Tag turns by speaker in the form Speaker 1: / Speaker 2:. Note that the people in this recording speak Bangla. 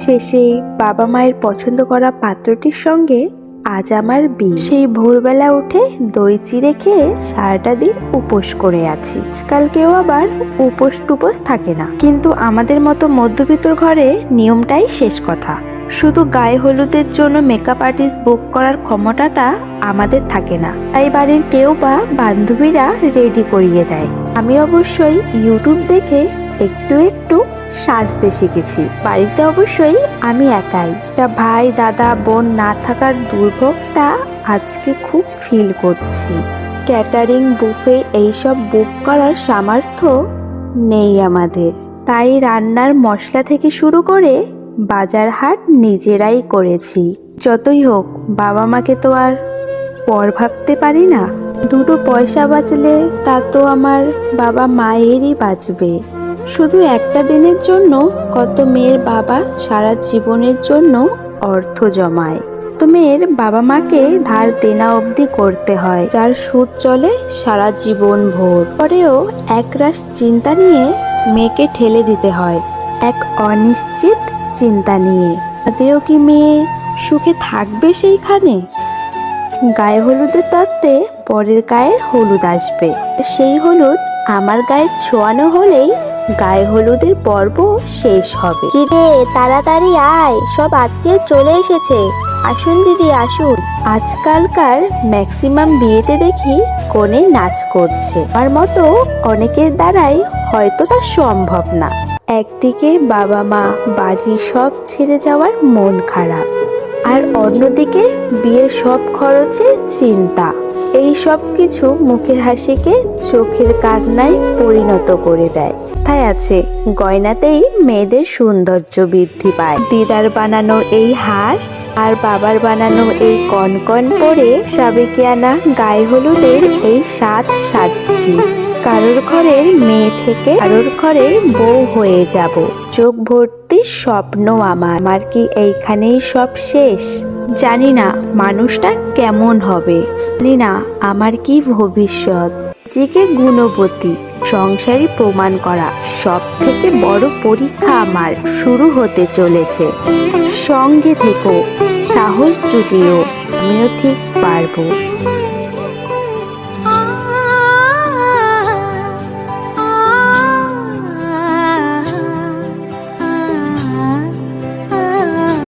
Speaker 1: শেষে বাবা মায়ের পছন্দ করা পাত্রটির সঙ্গে আজ আমার বিয়ে। সেই ভোরবেলা উঠে দই চিড়ে খেয়ে সারাটা দিন উপোস করে আছি। আজকাল কেউ আবার উপোস টুপোস থাকে না, কিন্তু আমাদের মতো মধ্যবিত্ত ঘরে নিয়মটাই শেষ কথা। শুধু গায়ে হলুদের জন্য মেকআপ আর্টিস্ট বুক করার ক্ষমতাটা আমাদের থাকে না, তাই বাড়ির কেউ বা বান্ধবীরা রেডি করিয়ে দেয়। আমি অবশ্যই ইউটিউব দেখে একটু একটু সাজতে শিখেছি। বাড়িতে অবশ্যই আমি একাই, একটা ভাই দাদা বোন না থাকার দুর্ভোগটা আজকে খুব ফিল করছি। ক্যাটারিং বুফে এইসব বুক করার সামর্থ্য নেই আমাদের, তাই রান্নার মশলা থেকে শুরু করে বাজার হাট নিজেরাই করেছি। যতই হোক বাবা মাকে তো আর পর ভাবতে পারি না। দুটো পয়সা বাঁচলে তা তো আমার বাবা মায়েরই বাঁচবে। শুধু একটা দিনের জন্য কত মেয়ের বাবা সারা জীবনের জন্য অর্থ জমায়। তো মেয়ের বাবা মাকে ধার দেনা অবধি করতে হয়, যার সুদ চলে সারা জীবন ভোর। পরেও একরাশ চিন্তা নিয়ে মেয়েকে ঠেলে দিতে হয় এক অনিশ্চিত চিন্তা নিয়ে। আদেও কি মেয়ে সুখে থাকবে সেইখানে? গায়ে হলুদের তত্ত্বে পরের গায়ের হলুদ আসবে, সেই হলুদ আমার গায়ে ছোঁয়ানো হলেই গায়ে হলুদের পর্ব শেষ হবে।
Speaker 2: কিরে তাড়াতাড়ি আয়, সব আত্মীয় চলে এসেছে। আসুন দিদি আসুন।
Speaker 1: আজকালকার ম্যাক্সিমাম বিয়েতে দেখি কনে নাচ করছে। আমার মতো অনেকের দ্বারাই হয়তো তা সম্ভব না। একদিকে বাবা মা বাড়ির সব ছেড়ে যাওয়ার মন খারাপ, আর অন্যদিকে বিয়ের সব খরচের চিন্তা। এই সব কিছু মুখের হাসিকে চোখের কান্নায় পরিণত করে দেয়। তাই আছে গয়নাতেই মেয়েদের সৌন্দর্য বৃদ্ধি পায়। দিদার বানানো এই হার আর বাবার বানানো এই কনকন পরে সাবেকিয়ানা গায়ে হলুদের এই সাজ সাজছি। কারোর ঘরের মেয়ে থেকে কারোর ঘরে বউ হয়ে যাব। চোখ ভর্তি স্বপ্ন আমার কি এইখানেই সব শেষ? জানি না মানুষটা কেমন হবে, জানি না আমার কি ভবিষ্যৎ। নিজেকে গুণবতী সংসারী প্রমাণ করা সব থেকে বড় পরীক্ষা আমার শুরু হতে চলেছে। সঙ্গে থেকো, সাহস জুটিও, আমিও ঠিক পারবো।